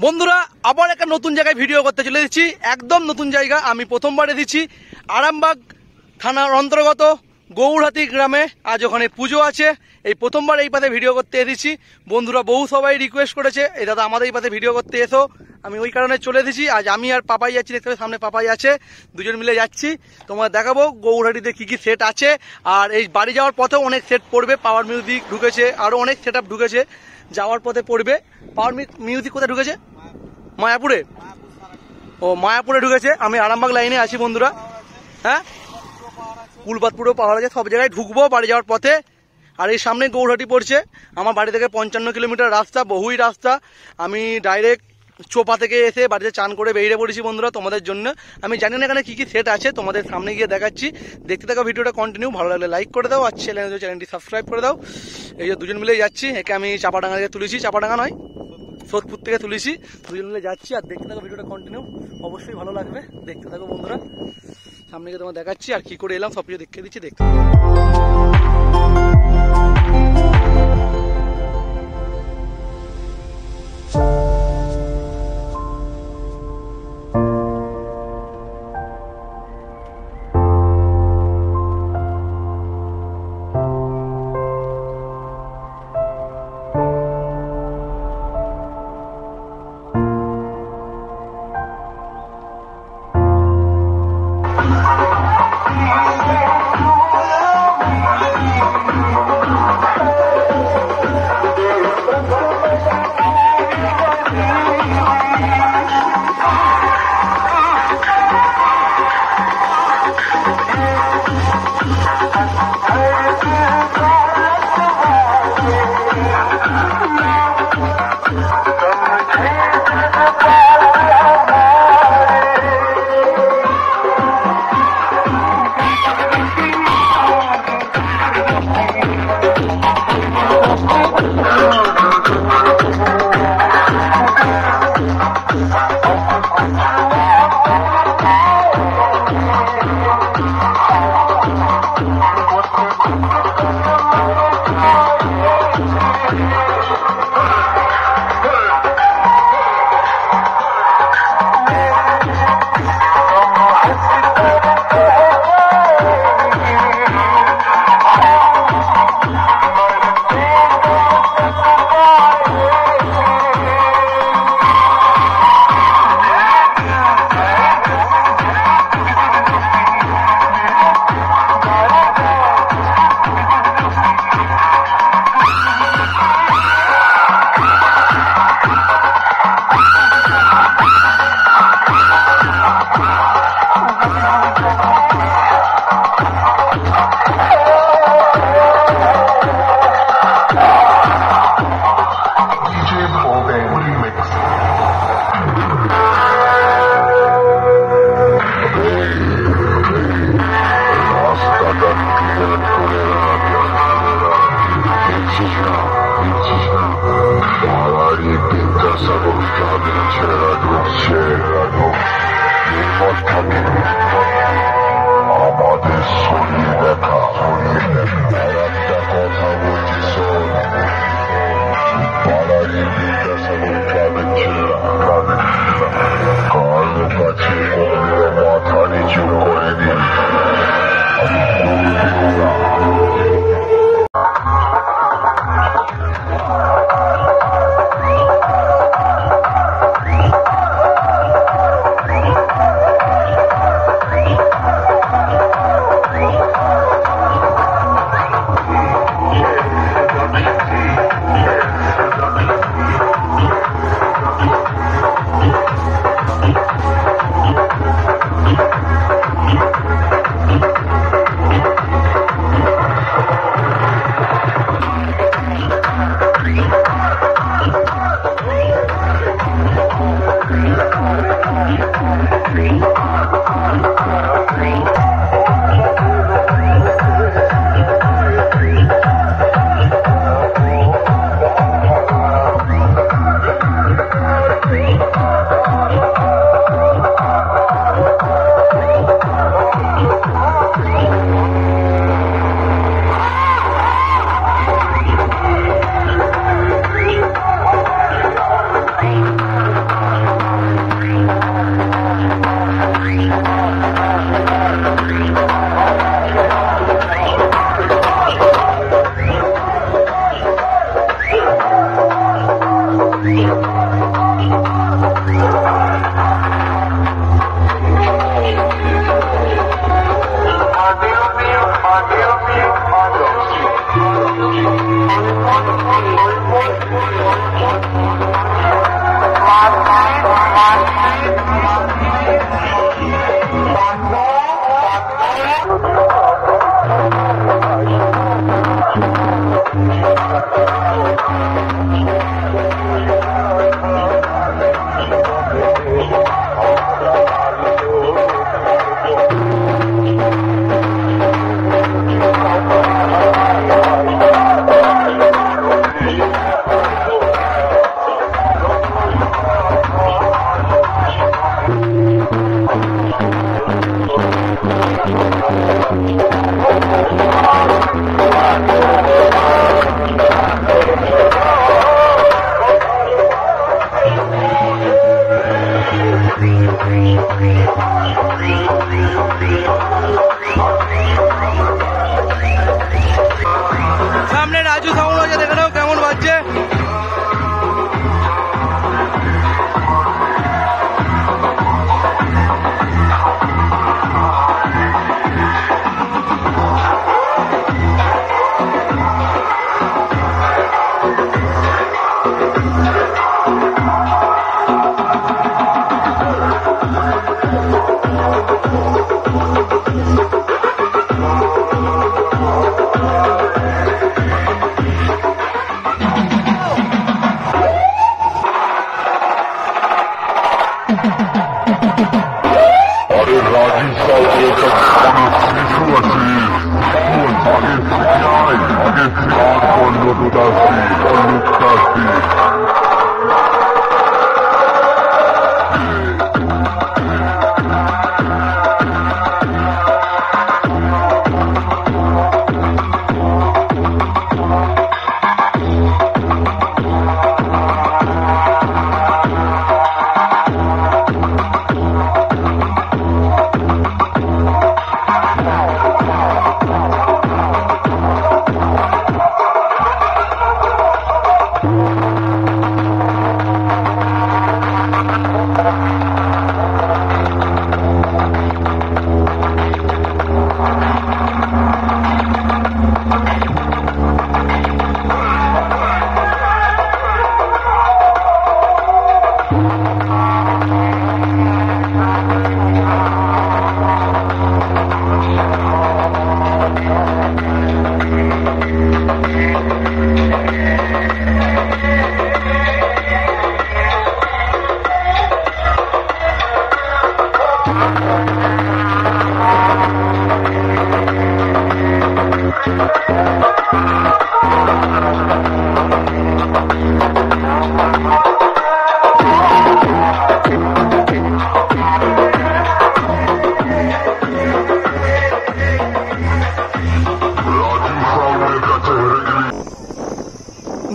বন্ধুরা আবার একটা নতুন জায়গায় ভিডিও করতে চলে এসেছি, একদম নতুন জায়গা। আমি প্রথমবার এসেছি আরামবাগ থানার অন্তর্গত গৌরহাটি গ্রামে। আজ ওখানে পুজো আছে, এই প্রথমবার এই পাশে ভিডিও করতে এসেছি। বন্ধুরা বহু সবাই রিকোয়েস্ট করেছে এই দাদা আমাদের এই পাশে ভিডিও করতে এসো, আমি ওই কারণে চলে এসেছি। আজ আমি আর পাপাই যাচ্ছি, দেখতে সামনে পাপাই আছে, দুজন মিলে যাচ্ছি। তোমার দেখাবো গৌরহাটিতে কি কি সেট আছে। আর এই বাড়ি যাওয়ার পথেও অনেক সেট পড়বে, পাওয়ার মিউজিক ঢুকেছে, আরও অনেক সেট আপ ঢুকেছে, যাওয়ার পথে পড়বে। পাওয়ার মিউজিক কোথায় ঢুকেছে? মায়াপুরে। ও মায়াপুরে ঢুকেছে, আমি আরামবাগ লাইনে আছি বন্ধুরা। হ্যাঁ, কুলপাতপুরও পাহাড় আছে, সব জায়গায় ঢুকবো বাড়ি যাওয়ার পথে। আর এই সামনে গৌরহাটি পড়ছে, আমার বাড়ি থেকে 55 কিলোমিটার রাস্তা, বহুই রাস্তা। আমি ডাইরেক্ট চোপা থেকে এসে বাড়িতে চান করে বেরিয়ে পড়েছি বন্ধুরা তোমাদের জন্য। আমি জানি না এখানে কী কী সেট আছে, তোমাদের সামনে গিয়ে দেখাচ্ছি। দেখতে থাকো ভিডিওটা কন্টিনিউ, ভালো লাগলে লাইক করে দাও, আর চ্যানেলটি সাবস্ক্রাইব করে দাও। এই যে দুজন মিলে যাচ্ছি, একে আমি চাপাডাঙ্গা থেকে তুলেছি, চাপাডাঙ্গা নয় সোদপুর থেকে তুলেছি, দুজন মিলে যাচ্ছি। আর দেখতে থাকো ভিডিওটা কন্টিনিউ, অবশ্যই ভালো লাগবে, দেখতে থাকো বন্ধুরা। সামনে গিয়ে তোমার দেখাচ্ছি আর কি করে এলাম, সব কিছু দেখিয়ে দিচ্ছি, দেখতে থাকো। আমাদের শরীর দেখা একটা কথা বলছি শোন, পাড়ারি বিদ্যাসাগর ক্লাবের ছেলেরা কারো কাছে মাথা নিচু করে দিন।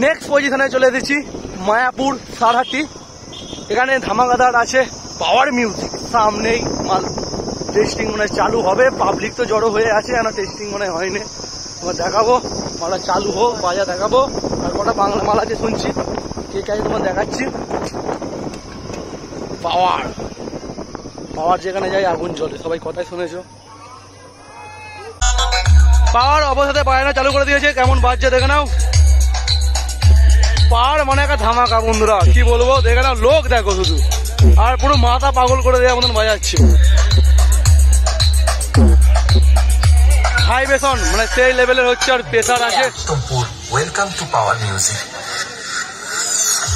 নেক্সট পজিশনে চলে এসেছি মায়াপুর সারহাটি। এখানে ধামাকাদার আছে পাওয়ার মিউজিক, সামনেই মাল টেস্টিং মনে চালু হবে। পাবলিক তো জড়ো হয়ে আছে, কেন টেস্টিং মনে হয়নি। তোমার দেখাবো মালা চালু হোক, বাজা দেখাবো। আর কটা বাংলা মাল আছে শুনছি, কে কে তোমার দেখাচ্ছি। পাওয়ার পাওয়ার যেখানে যাই আগুন জ্বলে, সবাই কথাই শুনেছো। পাওয়ার অবস্থাতে বায়না চালু করে দিয়েছে, কেমন বাজছে দেখে নাও। পাওয়ার মানে একটা ধামাকা বন্ধুরা, কি বলবো, দেখে নাও। লোক দেখো শুধু, আর পুরো মাথা পাগল করে দেওয়ার মতন বাজাচ্ছে। ভাইব্রেশন মানে সেই লেভেলের হচ্ছে, আর প্রেসার আছে। Welcome to power music.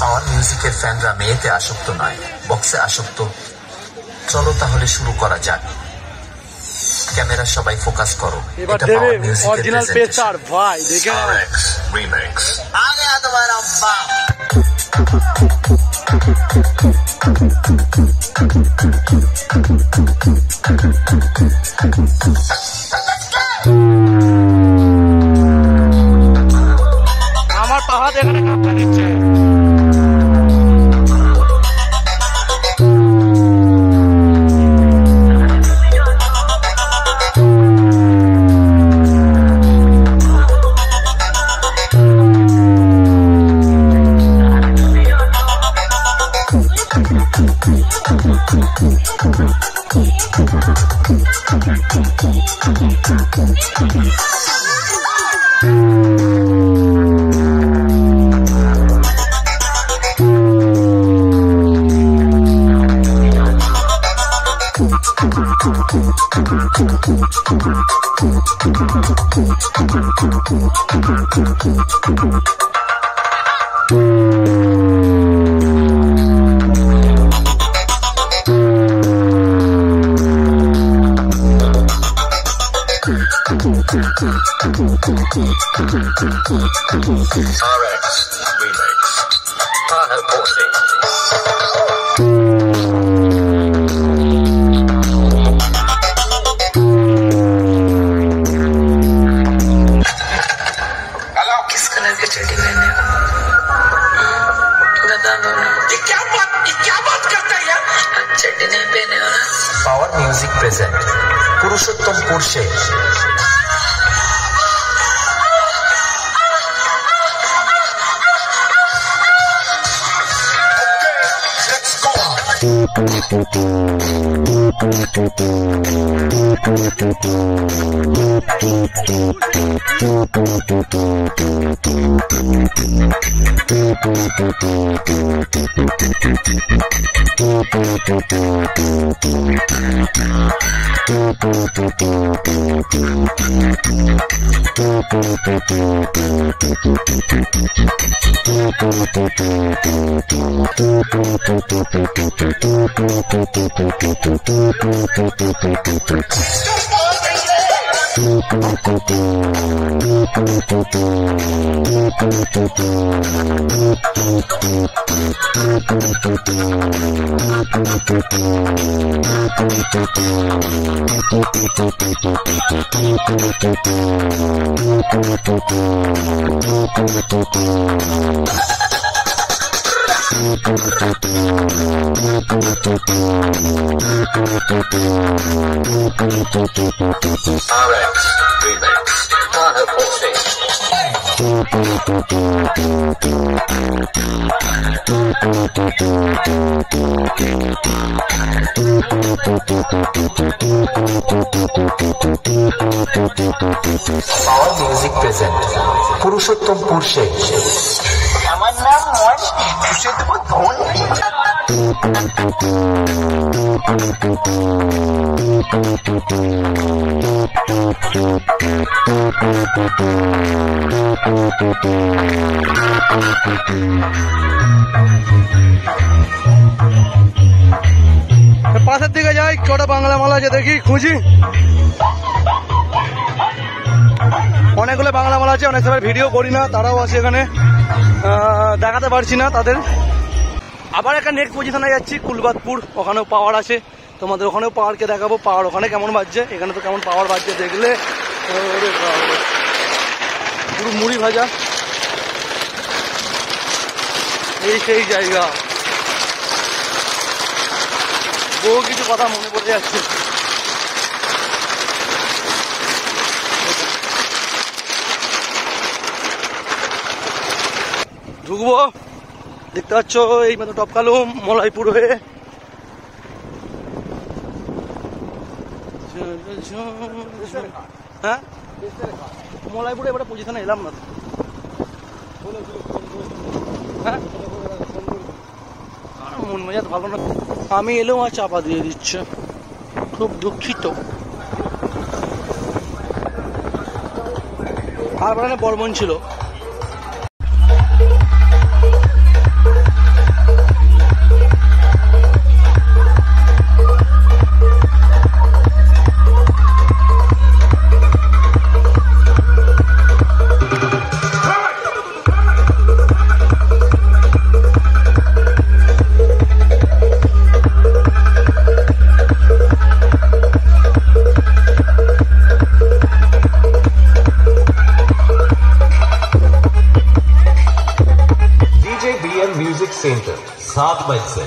Power মিউজিকের ফ্যানরা মেয়েতে আসক্ত নয়, বক্সে আসক্ত। চলো তাহলে শুরু করা যাক। ক্যামেরা সবাই ফোকাস করো। এবার দেবে অরিজিনাল প্রেসার ভাই, দেখে নাও। রিমিক্স আগে তোমার আব্বা। আমার পাহাড় এখানে কাঁপা দিচ্ছে। RX Remix Panel Posting किस कलर के चड्डी पहने हो? बता दो ना। ये क्या बात करता है यार? चड्डी नहीं पहने हो ना? पावर म्यूजिक प्रेजेंट पुरुषोत्तमपुर से power music present Purushottampur Sheikh. আমার নাম মন পুষে দেবো ধন। পাশের দিকে যাই, কটা বাংলা মালা আছে দেখি, খুঁজি। অনেকগুলো বাংলা মালা আছে, অনেক সময় ভিডিও করি না, তারাও আছে এখানে, দেখাতে পারছি না তাদের। আবার একটা নেক্সট পজিশনে যাচ্ছি, কুলবাদপুর, ওখানেও পাওয়ার আছে, তোমাদের ওখানেও পাওয়ারকে দেখাবো। পাওয়ার ওখানে কেমন বাজছে, এখানে তো কেমন পাওয়ার বাজছে দেখলে পুরো মুড়ি ভাজা। এই সেই জায়গা, বহু কিছু কথা মনে পড়ে যাচ্ছে। ঢুকবো, দেখতে পাচ্ছ এই মতো টপকালুম মলাইপুর হয়ে। হ্যাঁ, মলাইপুরে এবারে পজিশনে এলাম না। হ্যাঁ, মন মেজাজ ভালো না, আমি এলেও আর চাপা দিয়ে দিচ্ছে, খুব দুঃখিত। আর বর্মন ছিল। म्यूजिक सेंटर 7 मई से।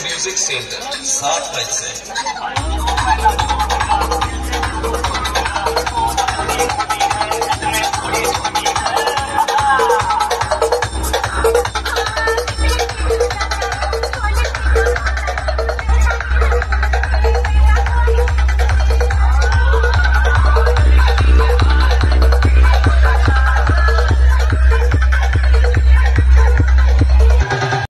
म्यूजिक सेंटर 7 मई से।